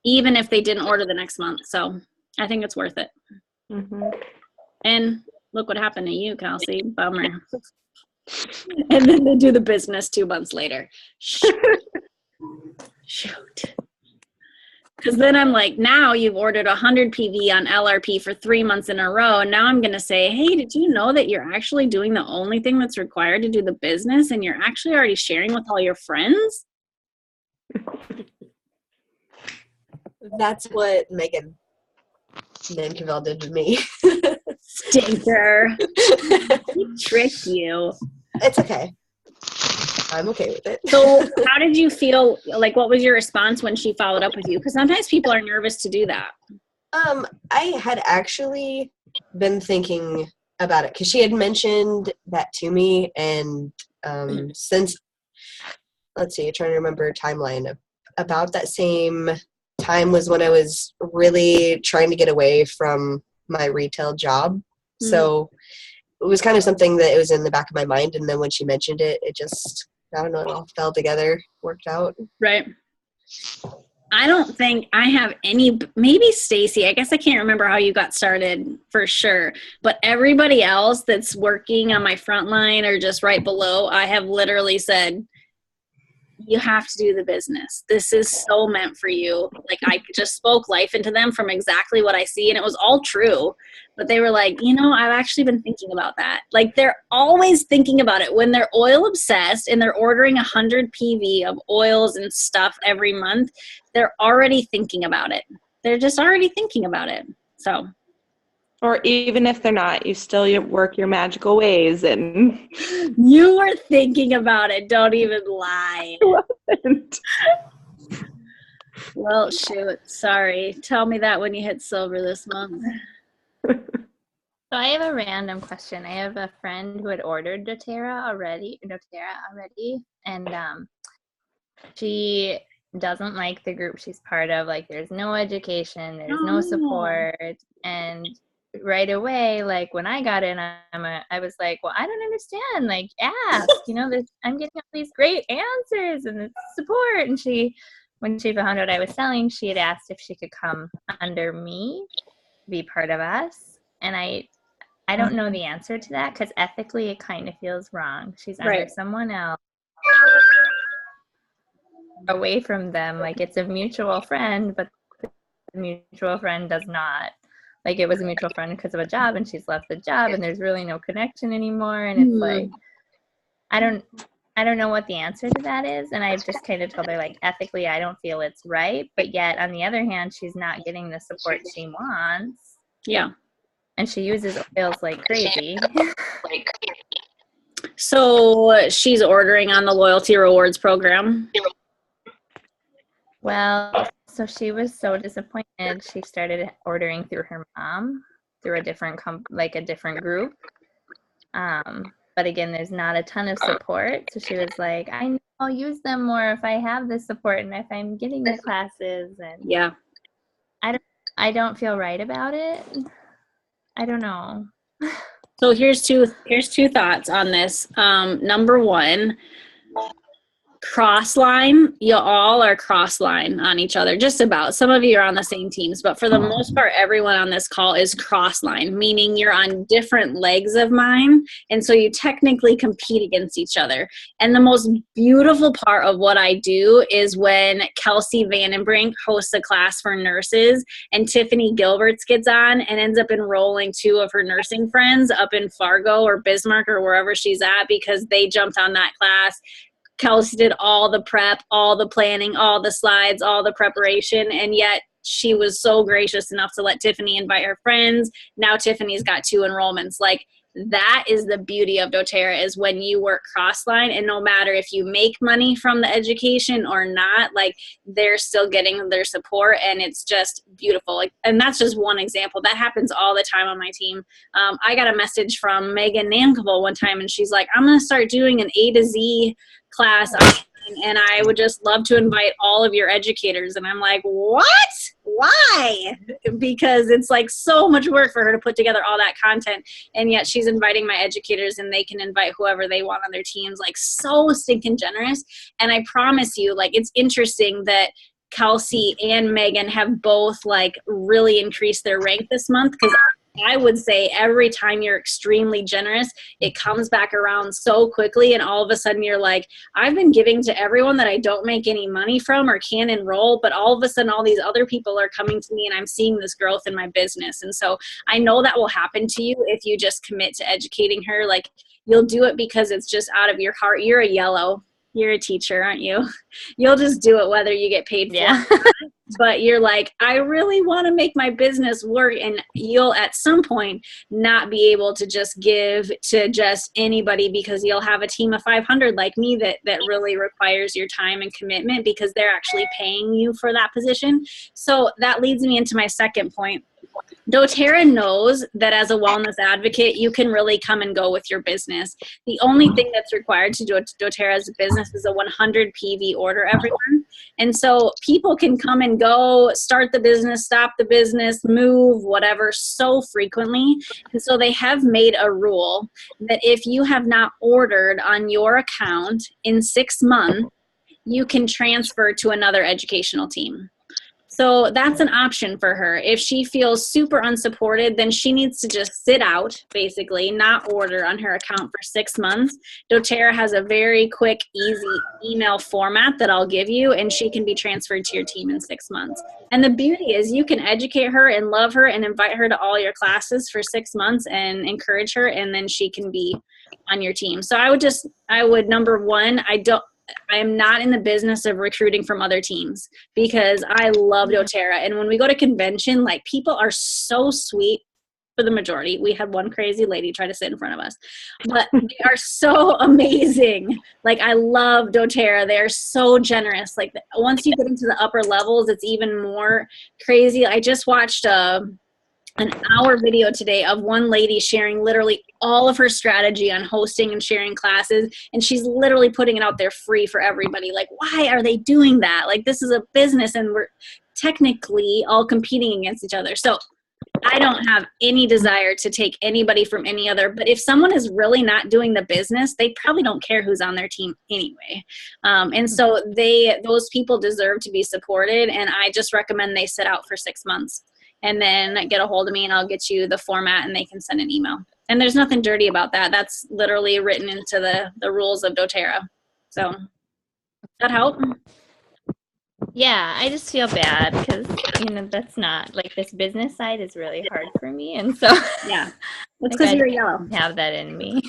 even if they didn't order the next month. So I think it's worth it. Mm-hmm. And look what happened to you, Kelsey. Bummer. And then they do the business 2 months later. Shoot. Because then I'm like, now you've ordered 100 PV on LRP for 3 months in a row. And now I'm going to say, hey, did you know that you're actually doing the only thing that's required to do the business and you're actually already sharing with all your friends? That's what Megan Mancavell did to me. Stinker. Trick you. It's okay. I'm okay with it. So how did you feel? Like, what was your response when she followed up with you? Because sometimes people are nervous to do that. I had actually been thinking about it because she had mentioned that to me, and since, let's see, I'm trying to remember a timeline. About that same time was when I was really trying to get away from my retail job. Mm-hmm. So it was kind of something that it was in the back of my mind, and then when she mentioned it, it just, I don't know, it all fell together, worked out. Right. I don't think I have any, maybe Stacy, I guess I can't remember how you got started for sure, but everybody else that's working on my front line or just right below, I have literally said, you have to do the business. This is so meant for you. Like, I just spoke life into them from exactly what I see, and it was all true. But they were like, you know, I've actually been thinking about that. Like, they're always thinking about it. When they're oil obsessed and they're ordering 100 PV of oils and stuff every month, they're already thinking about it. They're just already thinking about it. So. Or even if they're not, you still work your magical ways. And you were thinking about it. Don't even lie. I wasn't. Well, shoot. Sorry. Tell me that when you hit silver this month. So I have a random question. I have a friend who had ordered doTERRA already, and she doesn't like the group she's part of. Like, there's no education, there's no support, and right away, like when I got in, I was like, well, I don't understand. Like, ask, you know, I'm getting all these great answers and support. And when she found out I was selling, she had asked if she could come under me, be part of us. And I don't know the answer to that because ethically it kind of feels wrong. She's under someone else, away from them. Like, it's a mutual friend, but the mutual friend does not. Like, it was a mutual friend because of a job, and she's left the job, and there's really no connection anymore. And it's like, I don't know what the answer to that is. And I've just kind of told her, like, ethically, I don't feel it's right. But yet, on the other hand, she's not getting the support she wants. Yeah. And she uses oils like crazy. So she's ordering on the loyalty rewards program. Well, so she was so disappointed. She started ordering through her mom, through a different group. But again, there's not a ton of support. So she was like, I know I'll use them more if I have the support and if I'm getting the classes. And yeah, I don't feel right about it. I don't know. So here's two thoughts on this. Number one, cross-line. You all are cross-line on each other, just about. Some of you are on the same teams, but for the most part, everyone on this call is cross-line, meaning you're on different legs of mine, and so you technically compete against each other. And the most beautiful part of what I do is when Kelsey Vandenbrink hosts a class for nurses, and Tiffany Gilberts gets on and ends up enrolling 2 of her nursing friends up in Fargo or Bismarck or wherever she's at because they jumped on that class. Kelsey did all the prep, all the planning, all the slides, all the preparation, and yet she was so gracious enough to let Tiffany invite her friends. Now Tiffany's got 2 enrollments. Like, that is the beauty of doTERRA, is when you work cross-line, and no matter if you make money from the education or not, like they're still getting their support, and it's just beautiful. Like, and that's just one example. That happens all the time on my team. I got a message from Megan Nankovel one time, and she's like, I'm going to start doing an A to Z class and I would just love to invite all of your educators. And I'm like, what? Why? Because it's like so much work for her to put together all that content. And yet she's inviting my educators, and they can invite whoever they want on their teams. Like, so stinking generous. And I promise you, like, it's interesting that Kelsey and Megan have both like really increased their rank this month, because I would say every time you're extremely generous, it comes back around so quickly, and all of a sudden you're like, I've been giving to everyone that I don't make any money from or can enroll, but all of a sudden all these other people are coming to me, and I'm seeing this growth in my business. And so I know that will happen to you if you just commit to educating her. Like, you'll do it because it's just out of your heart. You're a yellow. You're a teacher, aren't you? You'll just do it whether you get paid for it. But you're like, I really want to make my business work. And you'll at some point not be able to just give to just anybody, because you'll have a team of 500 like me that really requires your time and commitment, because they're actually paying you for that position. So that leads me into my second point. doTERRA knows that as a wellness advocate, you can really come and go with your business. The only thing that's required to do doTERRA as a business is a 100 PV order every month. And so people can come and go, start the business, stop the business, move, whatever, so frequently. And so they have made a rule that if you have not ordered on your account in 6 months, you can transfer to another educational team. So that's an option for her. If she feels super unsupported, then she needs to just sit out, basically, not order on her account for 6 months. doTERRA has a very quick, easy email format that I'll give you, and she can be transferred to your team in 6 months. And the beauty is you can educate her and love her and invite her to all your classes for 6 months and encourage her, and then she can be on your team. So I would number one, I am not in the business of recruiting from other teams, because I love doTERRA. And when we go to convention, like, people are so sweet for the majority. We had one crazy lady try to sit in front of us, but they are so amazing. Like, I love doTERRA. They are so generous. Like, once you get into the upper levels, it's even more crazy. I just watched an hour video today of one lady sharing literally all of her strategy on hosting and sharing classes, and she's literally putting it out there free for everybody. Like, why are they doing that? Like, this is a business, and we're technically all competing against each other. So I don't have any desire to take anybody from any other, but if someone is really not doing the business, they probably don't care who's on their team anyway. And so those people deserve to be supported, and I just recommend they sit out for 6 months. And then get a hold of me, and I'll get you the format, and they can send an email. And there's nothing dirty about that. That's literally written into the rules of doTERRA. So, does that help? Yeah, I just feel bad because, that's not, like, this business side is really hard for me. And so, Yeah. That's because you're yellow. Have that in me.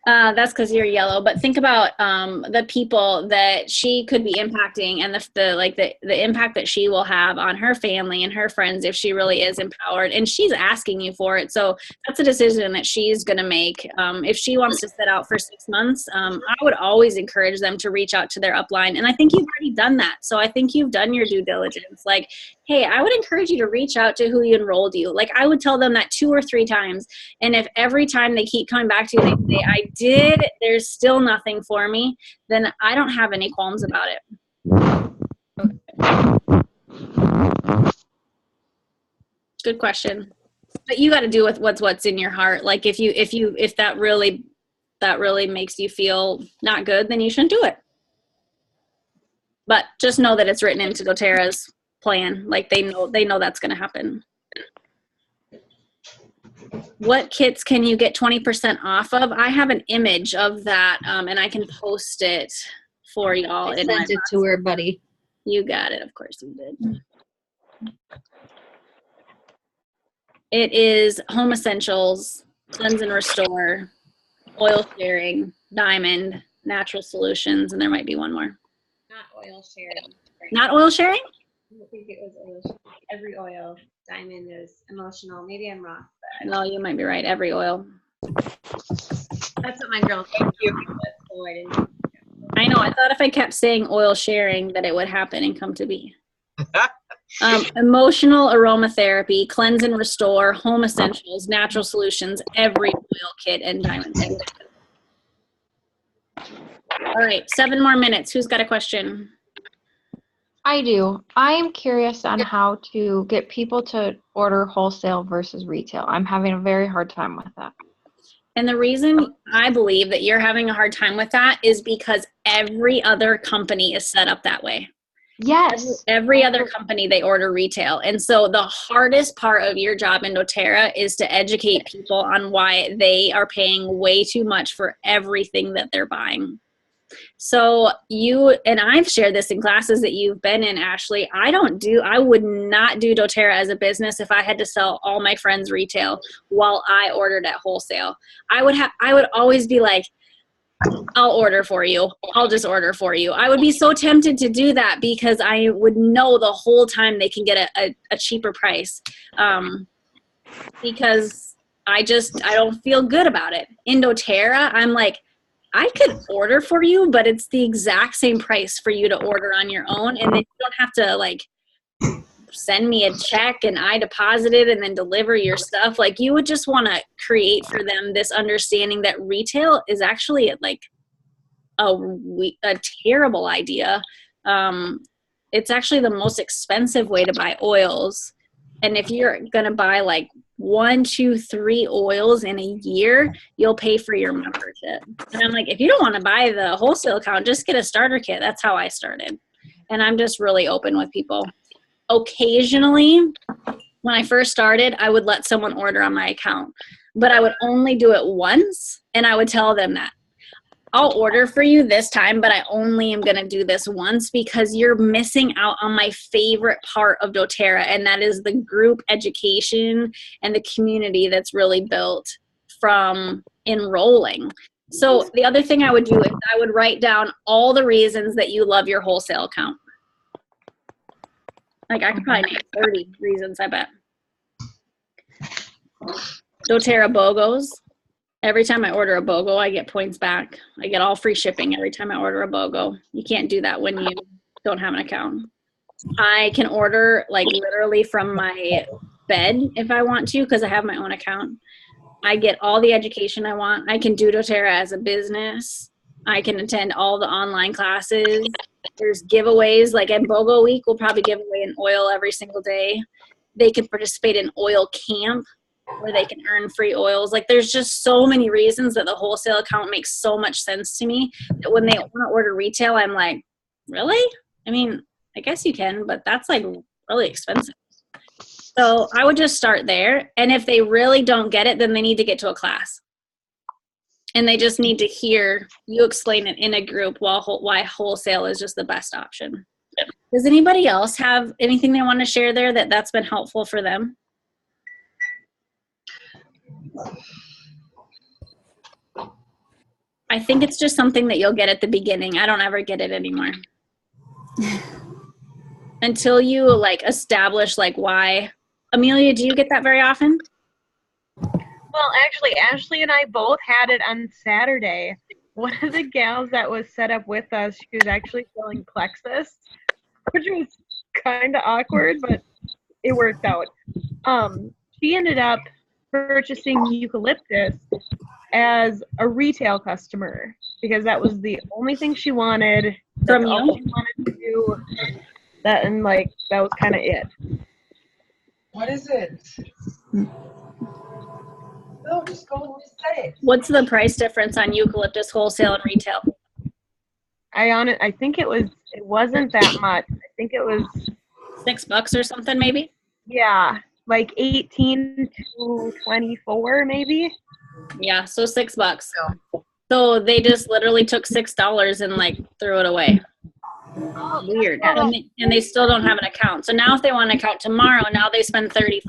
That's because you're yellow. But think about the people that she could be impacting, and the impact that she will have on her family and her friends if she really is empowered. And she's asking you for it. So that's a decision that she's going to make. If she wants to sit out for 6 months, I would always encourage them to reach out to their upline. And I think you've already done that. So I think you've done your due diligence. Like, hey, I would encourage you to reach out to who enrolled you. Like, I would tell them that 2 or 3 times. And if every time they keep coming back to you, they say, I did, there's still nothing for me, then I don't have any qualms about it. Good question. But you got to do with what's in your heart. Like, if that really makes you feel not good, then you shouldn't do it. But just know that it's written into doTERRA's plan. Like, they know that's going to happen. What kits can you get 20% off of? I have an image of that, and I can post it for y'all. I sent it to her, buddy. You got it. Of course you did. It is Home Essentials, Cleanse and Restore, Oil Sharing, Diamond, Natural Solutions, and there might be one more. Not oil sharing. Not oil sharing? I don't think it was oil sharing. Every oil. Diamond is emotional. Maybe I'm wrong, but No, you might be right. Every oil. That's what my girl said. Thank you. So I didn't. I know. I thought if I kept saying oil sharing that it would happen and come to be. Emotional aromatherapy, cleanse and restore, home essentials, natural solutions, every oil kit, and diamond thing. All right, 7 more minutes. Who's got a question? I do. I am curious on how to get people to order wholesale versus retail. I'm having a very hard time with that. And the reason I believe that you're having a hard time with that is because every other company is set up that way. Yes. Every other company, they order retail. And so the hardest part of your job in doTERRA is to educate people on why they are paying way too much for everything that they're buying. So you, and I've shared this in classes that you've been in, Ashley, I would not do doTERRA as a business if I had to sell all my friends retail while I ordered at wholesale. I would always be like, I'll order for you. I'll just order for you. I would be so tempted to do that because I would know the whole time they can get a cheaper price. Because I don't feel good about it. In doTERRA, I'm like, I could order for you, but it's the exact same price for you to order on your own. And then you don't have to like send me a check and I deposit it and then deliver your stuff. Like you would just want to create for them this understanding that retail is actually like a terrible idea. It's actually the most expensive way to buy oils. And if you're going to buy like 1, 2, 3 oils in a year, you'll pay for your membership. And I'm like, if you don't want to buy the wholesale account, just get a starter kit. That's how I started. And I'm just really open with people. Occasionally, when I first started, I would let someone order on my account, but I would only do it once. And I would tell them that I'll order for you this time, but I only am going to do this once because you're missing out on my favorite part of doTERRA, and that is the group education and the community that's really built from enrolling. So the other thing I would do is I would write down all the reasons that you love your wholesale account. Like I could probably name 30 reasons, I bet. doTERRA BOGOs. Every time I order a BOGO, I get points back. I get all free shipping every time I order a BOGO. You can't do that when you don't have an account. I can order like literally from my bed if I want to because I have my own account. I get all the education I want. I can do doTERRA as a business. I can attend all the online classes. There's giveaways. Like at BOGO week, we'll probably give away an oil every single day. They can participate in oil camp where they can earn free oils. Like there's just so many reasons that the wholesale account makes so much sense to me that when they want to order retail, I'm like, really? I mean, I guess you can, but that's like really expensive. So I would just start there. And if they really don't get it, then they need to get to a class. And they just need to hear you explain it in a group why wholesale is just the best option. Does anybody else have anything they want to share there that's been helpful for them? I think it's just something that you'll get at the beginning. I don't ever get it anymore. Until you like establish like why. Amelia, do you get that very often? Well, actually, Ashley and I both had it on Saturday. One of the gals that was set up with us, she was actually selling Plexus, which was kind of awkward, but it worked out. She ended up purchasing eucalyptus as a retail customer because that was the only thing she wanted. From That's you? all she wanted to do. That and like that was kind of it. What is it? No, just go and just say it. What's the price difference on eucalyptus wholesale and retail? I think it wasn't that much. I think it was $6 or something maybe? yeah, like 18 to 24 maybe. Yeah, so $6. So they just literally took $6 and like threw it away. Weird. And they still don't have an account. So now if they want an account tomorrow, now they spend $35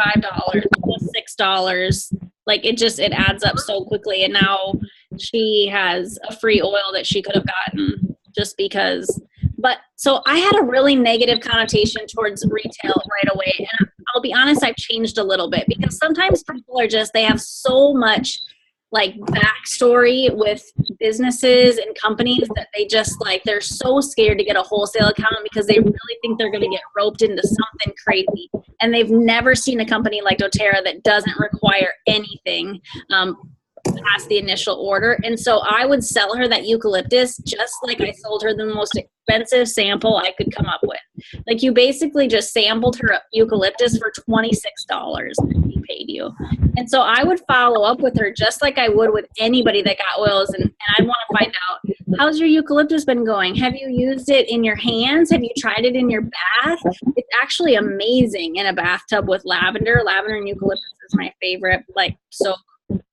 plus $6. Like it adds up so quickly. And now she has a free oil that she could have gotten just because. But so I had a really negative connotation towards retail right away. And I'll be honest, I've changed a little bit because sometimes people are just, they have so much like backstory with businesses and companies that they just like, they're so scared to get a wholesale account because they really think they're going to get roped into something crazy. And they've never seen a company like doTERRA that doesn't require anything past the initial order. And so I would sell her that eucalyptus just like I sold her the most expensive sample I could come up with. Like you basically just sampled her eucalyptus for $26 he paid you. And so I would follow up with her just like I would with anybody that got oils, and I'd want to find out, how's your eucalyptus been going? Have you used it in your hands? Have you tried it in your bath? It's actually amazing in a bathtub with lavender. Lavender and eucalyptus is my favorite like soap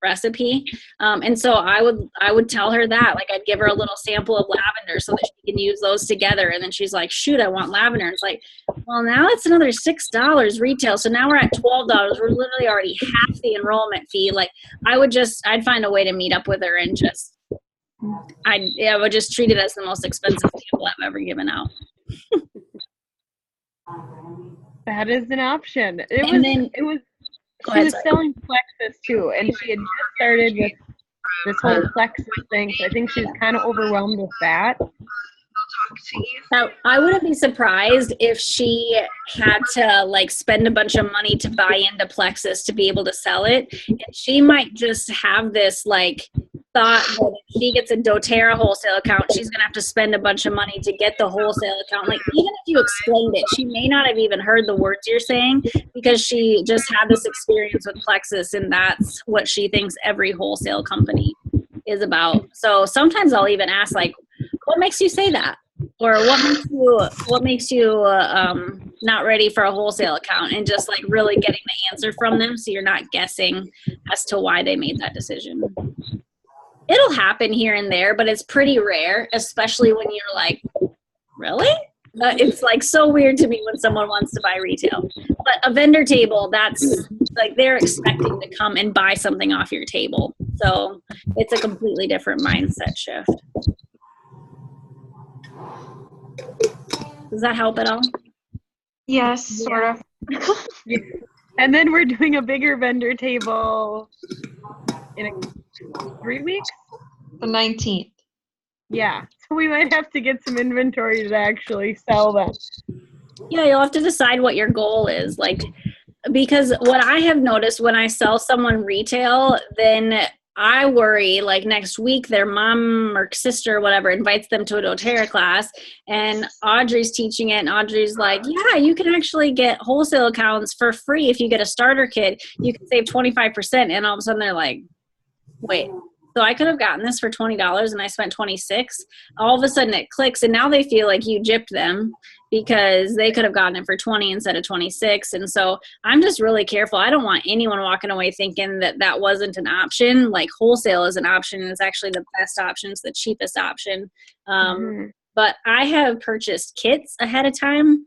recipe. And so I would tell her that, like I'd give her a little sample of lavender so that she can use those together. And then she's like, shoot, I want lavender. And it's like, well, now it's another $6 retail. So now we're at $12. We're literally already half the enrollment fee. Like I'd find a way to meet up with her and just, I would just treat it as the most expensive sample I've ever given out. That is an option. Go She ahead, was sorry. selling plexus too, and she had just started with this whole plexus thing, so I think she's kind of overwhelmed with that. Now, I wouldn't be surprised if she had to like spend a bunch of money to buy into plexus to be able to sell it. And she might just have this like thought that if she gets a doTERRA wholesale account, she's going to have to spend a bunch of money to get the wholesale account. Like even if you explained it, she may not have even heard the words you're saying because she just had this experience with plexus, and that's what she thinks every wholesale company is about. So sometimes I'll even ask like, what makes you say that? Or what makes you not ready for a wholesale account, and just like really getting the answer from them so you're not guessing as to why they made that decision. It'll happen here and there, but it's pretty rare, especially when you're like, really? It's like so weird to me when someone wants to buy retail. But a vendor table, that's like they're expecting to come and buy something off your table. So it's a completely different mindset shift. Does that help at all? Yes, sort of. And then we're doing a bigger vendor table in 3 weeks? The 19th. Yeah, so we might have to get some inventory to actually sell them. Yeah, you'll have to decide what your goal is. Like, because what I have noticed when I sell someone retail, then I worry like next week their mom or sister or whatever invites them to a doTERRA class and Audrey's teaching it, and Audrey's like, yeah, you can actually get wholesale accounts for free if you get a starter kit. You can save 25%, and all of a sudden they're like, wait, so I could have gotten this for $20 and I spent $26. All of a sudden it clicks, and now they feel like you gypped them because they could have gotten it for $20 instead of $26. And so I'm just really careful. I don't want anyone walking away thinking that that wasn't an option. Like wholesale is an option. It's actually the best option. It's the cheapest option. But I have purchased kits ahead of time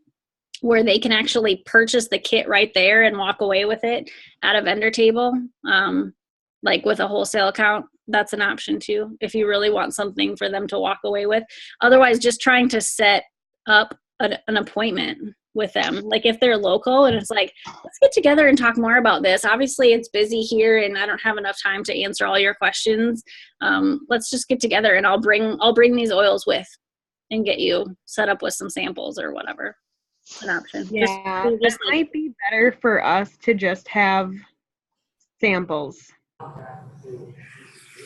where they can actually purchase the kit right there and walk away with it at a vendor table. Like with a wholesale account, that's an option too, if you really want something for them to walk away with. Otherwise, just trying to set up an appointment with them. Like if they're local and it's like, let's get together and talk more about this. Obviously it's busy here and I don't have enough time to answer all your questions. Let's just get together and I'll bring these oils with and get you set up with some samples or whatever. It's an option. Yeah, just that might be better for us to just have samples.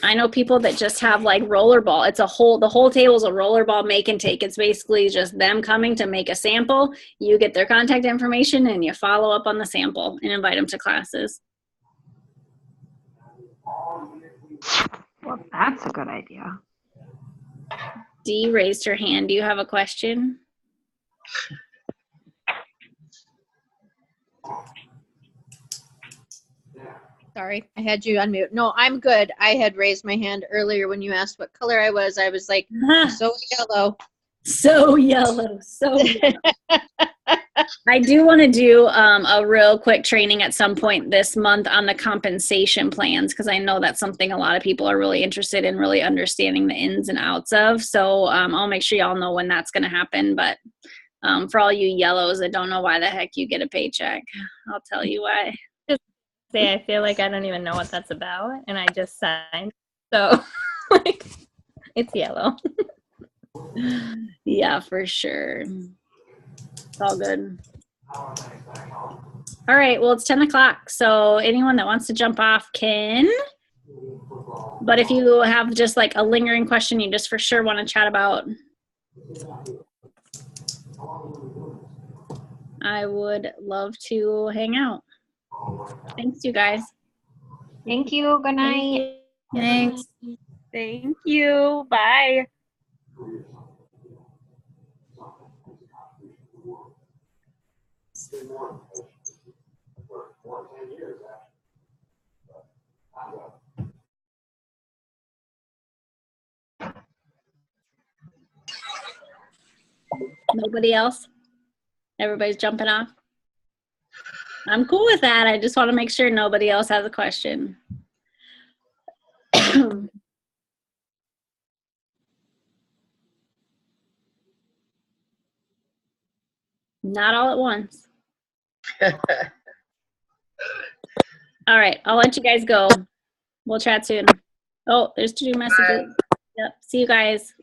I know people that just have like rollerball. It's the whole table's a rollerball make and take. It's basically just them coming to make a sample. You get their contact information and you follow up on the sample and invite them to classes. Well, that's a good idea. Dee raised her hand. Do you have a question? Sorry, I had you unmute. No, I'm good. I had raised my hand earlier when you asked what color I was. I was like, so yellow. So yellow. So yellow. I do want to do a real quick training at some point this month on the compensation plans, because I know that's something a lot of people are really interested in, really understanding the ins and outs of. So I'll make sure y'all know when that's going to happen. But For all you yellows that don't know why the heck you get a paycheck, I'll tell you why. Say, I feel like I don't even know what that's about, and I just signed. So, like, it's yellow. Yeah, for sure. It's all good. All right, well, it's 10 o'clock, so anyone that wants to jump off can. But if you have just like a lingering question you just for sure want to chat about, I would love to hang out. Thanks, you guys. Thank you. Good night. Thanks. Thank you. Bye. Nobody else? Everybody's jumping off? I'm cool with that. I just want to make sure nobody else has a question. Not all at once. All right, I'll let you guys go. We'll chat soon. Oh, there's 2 messages. Yep, see you guys.